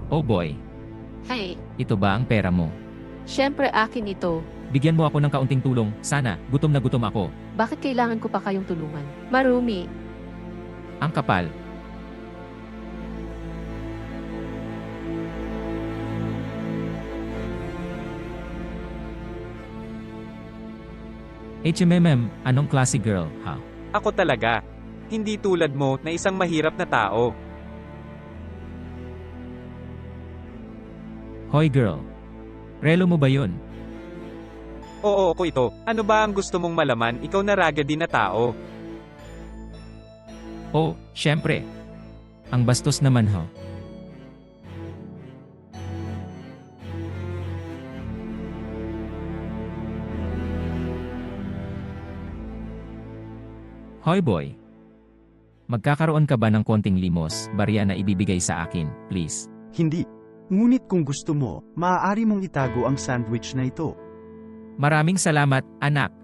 Oh boy, Hey, ito ba ang pera mo? syempre akin ito. Bigyan mo ako ng kaunting tulong, sana, gutom na gutom ako. Bakit kailangan ko pa kayong tulungan? Marumi, Ang kapal. HMMM, anong klase girl, ha? Ako talaga. Hindi tulad mo na isang mahirap na tao. Hoy girl. Relo mo ba yun? Oo, ako ito. Ano ba ang gusto mong malaman? Ikaw na raggedy na tao. Oh, syempre. Ang bastos naman ho. Hoy boy. Magkakaroon ka ba ng konting limos, barya na ibibigay sa akin, please? Hindi. Ngunit kung gusto mo, maaari mong itago ang sandwich na ito. Maraming salamat, anak.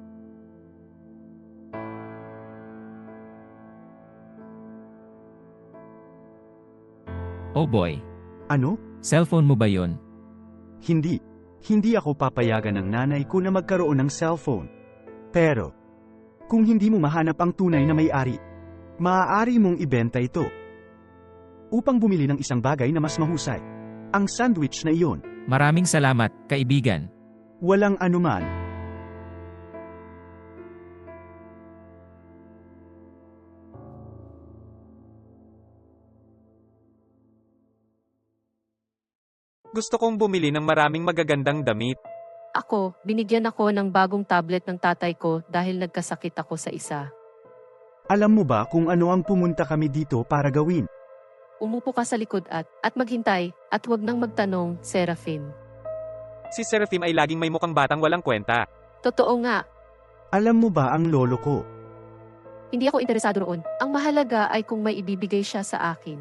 Oh boy. Ano? Cellphone mo ba yun? Hindi. Hindi ako papayagan ng nanay ko na magkaroon ng cellphone. Pero, kung hindi mo mahanap ang tunay na may-ari, maaari mong ibenta ito. Upang bumili ng isang bagay na mas mahusay. Ang sandwich na iyon. Maraming salamat, kaibigan. Walang anuman. Gusto kong bumili ng maraming magagandang damit. ako, binigyan ako ng bagong tablet ng tatay ko dahil nagkasakit ako sa isa. Alam mo ba kung ano ang pumunta kami dito para gawin? Umupo ka sa likod at maghintay, at huwag nang magtanong, Seraphim. Si Seraphim ay laging may mukhang batang walang kwenta. Totoo nga, Alam mo ba ang lolo ko? hindi ako interesado roon. Ang mahalaga ay kung may ibibigay siya sa akin.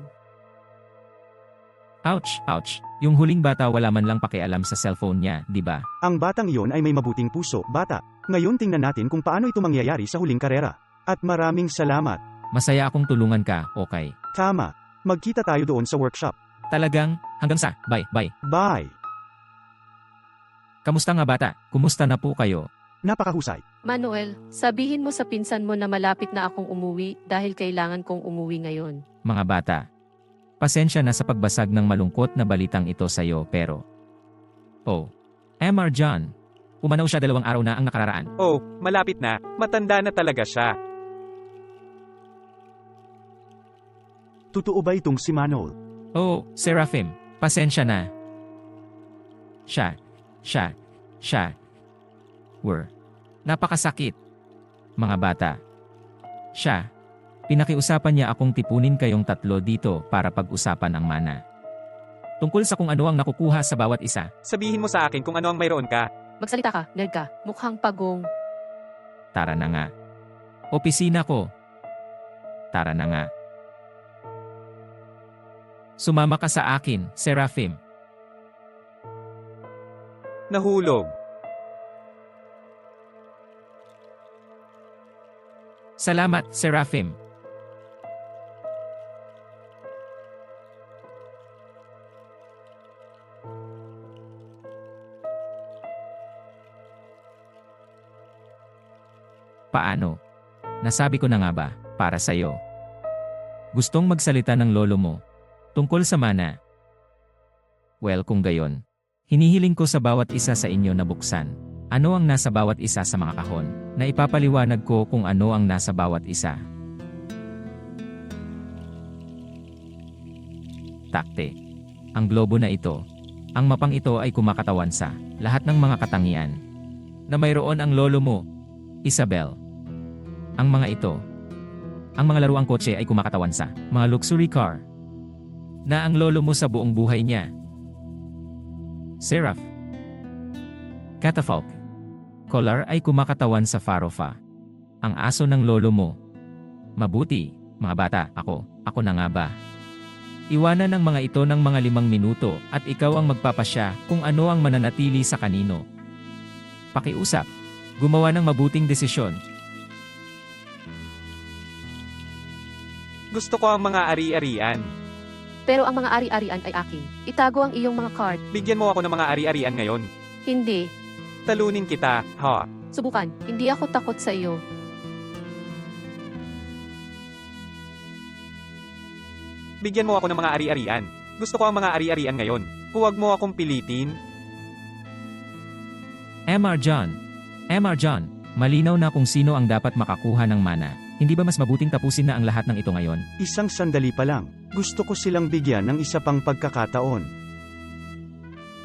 Ouch, ouch. Yung huling bata wala man lang pakialam sa cellphone niya, di ba? Ang batang iyon ay may mabuting puso, bata. Ngayon tingnan natin kung paano ito mangyayari sa huling karera. At maraming salamat. Masaya akong tulungan ka, okay? Tama. Magkita tayo doon sa workshop. Talagang, hanggang sa, bye, bye. Bye. Kamusta nga bata? Kumusta na po kayo? Napakahusay. Manuel, sabihin mo sa pinsan mo na malapit na akong umuwi dahil kailangan kong umuwi ngayon. Mga bata. Pasensya na sa pagbasag ng malungkot na balitang ito sa'yo pero... Oh. MR John. Umanaw siya 2 araw na ang nakararaan. Oh, malapit na. Matanda na talaga siya. Totoo ba itong si Manol? Oh, Seraphim. Pasensya na. Siya. Napakasakit. Mga bata. Siya. Pinakiusapan niya akong tipunin kayong 3 dito para pag-usapan ang mana. Tungkol sa kung ano ang nakukuha sa bawat isa. Sabihin mo sa akin kung ano ang mayroon ka. Magsalita ka, nerd ka, mukhang pagong. Tara na nga. Opisina ko. Tara na nga. Sumama ka sa akin, Seraphim. Nahulog. Salamat, Seraphim. Paano? Nasabi ko na nga ba, para sa'yo. Gustong magsalita ng lolo mo. Tungkol sa mana. Well, kung gayon. Hinihiling ko sa bawat isa sa inyo na buksan. Ano ang nasa bawat isa sa mga kahon, na ipapaliwanag ko kung ano ang nasa bawat isa. Takte. Ang globo na ito. Ang mapang ito ay kumakatawan sa lahat ng mga katangian. Na mayroon ang lolo mo, Isabel. Ang mga ito. Ang mga laruang kotse ay kumakatawan sa mga luxury car. Na ang lolo mo sa buong buhay niya. Seraph. Catafalque. Collar ay kumakatawan sa Farofa. Ang aso ng lolo mo. Mabuti, mga bata, ako na nga ba? Iwanan ng mga ito ng mga 5 minuto at ikaw ang magpapasya kung ano ang mananatili sa kanino. Pakiusap. Gumawa ng mabuting desisyon. Gusto ko ang mga ari-arian. Pero ang mga ari-arian ay akin. Itago ang iyong mga card. Bigyan mo ako ng mga ari-arian ngayon. Hindi. Talunin kita, ha? Subukan. Hindi ako takot sa iyo. Bigyan mo ako ng mga ari-arian. Gusto ko ang mga ari-arian ngayon. Huwag mo akong pilitin. MR John. MR John, malinaw na kung sino ang dapat makakuha ng mana. Hindi ba mas mabuting tapusin na ang lahat ng ito ngayon? Isang sandali pa lang. Gusto ko silang bigyan ng isa pang pagkakataon.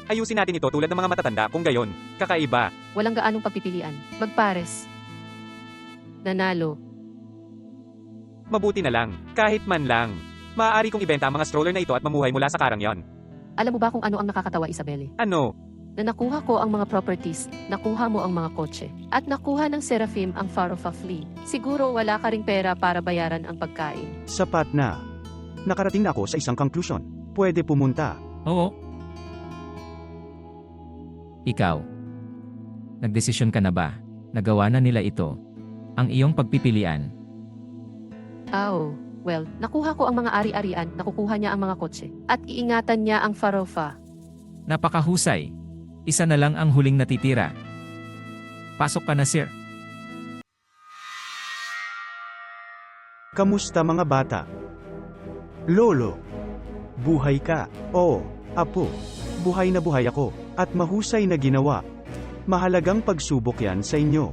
Ayusin natin ito tulad ng mga matatanda kung gayon. Kakaiba. Walang gaanong pagpipilian. Magpares. Nanalo. Mabuti na lang. Kahit man lang. Maaari kong ibenta ang mga stroller na ito at mamuhay mula sa karangyan. Alam mo ba kung ano ang nakakatawa, Isabelle? Ano? Na nakuha ko ang mga properties, nakuha mo ang mga kotse, at nakuha ng Seraphim ang Farofa Flea. Siguro wala ka ring pera para bayaran ang pagkain. Sapat na. Nakarating na ako sa isang conclusion. Pwede pumunta. Oo. Ikaw. Nagdesisyon ka na ba? Nagawa na nila ito. Ang iyong pagpipilian. Oh, well, nakuha ko ang mga ari-arian, nakukuha niya ang mga kotse, at iingatan niya ang Farofa. Napakahusay. Isa na lang ang huling natitira. Pasok ka na, sir. Kamusta mga bata? Lolo. Buhay ka. Oo, apo. Buhay na buhay ako. At mahusay na ginawa. Mahalagang pagsubok yan sa inyo.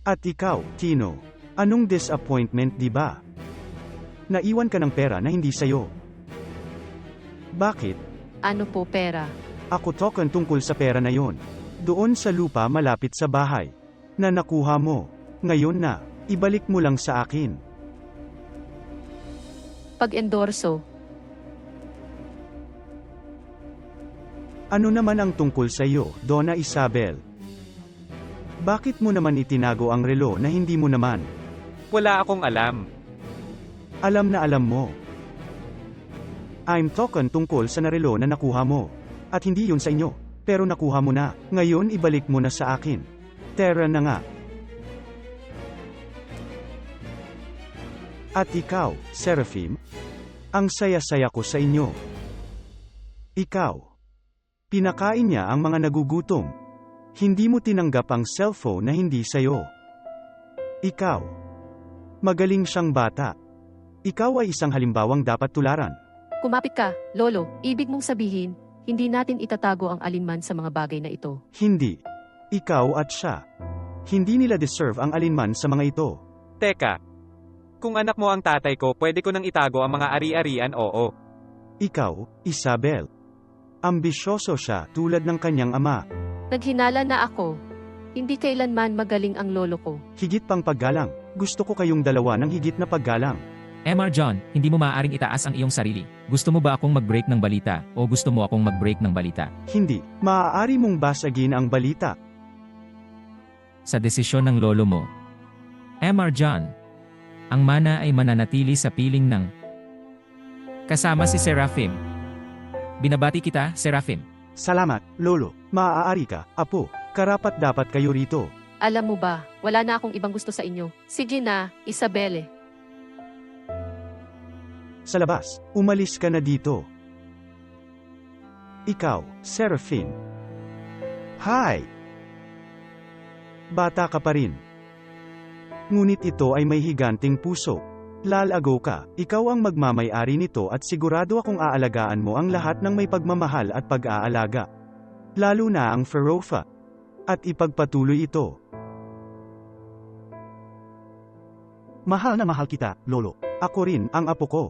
At ikaw, Tino. Anong disappointment, di ba? Naiwan ka ng pera na hindi sayo. Bakit? Ano po pera? Ako token tungkol sa pera na yon. Doon sa lupa malapit sa bahay. Na nakuha mo. Ngayon na, ibalik mo lang sa akin. Pag-endorso. Ano naman ang tungkol sa iyo, Donna Isabel? Bakit mo naman itinago ang relo na hindi mo naman? Wala akong alam. Alam na alam mo. I'm talking tungkol sa narelo na nakuha mo. At hindi yun sa inyo. Pero nakuha mo na. Ngayon ibalik mo na sa akin. Tara na nga. At ikaw, Seraphim? Ang saya-saya ko sa inyo. Ikaw. Pinakain niya ang mga nagugutom. Hindi mo tinanggap ang cellphone na hindi sayo. Ikaw. Magaling siyang bata. Ikaw ay isang halimbawang dapat tularan. Kumapit ka, Lolo. Ibig mong sabihin, hindi natin itatago ang alinman sa mga bagay na ito. Hindi. Ikaw at siya. Hindi nila deserve ang alinman sa mga ito. Teka. Kung anak mo ang tatay ko, pwede ko nang itago ang mga ari-arian, oo. Ikaw, Isabel. Ambisyoso siya tulad ng kanyang ama. Naghinala na ako. Hindi kailanman magaling ang lolo ko. Higit pang paggalang. Gusto ko kayong dalawa ng higit na paggalang. MR John, hindi mo maaaring itaas ang iyong sarili. Gusto mo ba akong mag-break ng balita o gusto mo akong mag-break ng balita? Hindi. Maaari mong basagin ang balita. Sa desisyon ng lolo mo. MR John, ang mana ay mananatili sa piling ng kasama si Seraphim. Binabati kita, Seraphim. Salamat, Lolo. Maaari ka, Apo. Karapat dapat kayo rito. Alam mo ba, wala na akong ibang gusto sa inyo. Sige na, Isabelle. Sa labas, umalis ka na dito. Ikaw, Seraphim. Hi! Bata ka pa rin. Ngunit ito ay may higanting puso. Lalago ka, ikaw ang magmamay-ari nito at sigurado akong aalagaan mo ang lahat ng may pagmamahal at pag-aalaga. Lalo na ang Farofa. At ipagpatuloy ito. Mahal na mahal kita, Lolo. Ako rin ang apo ko.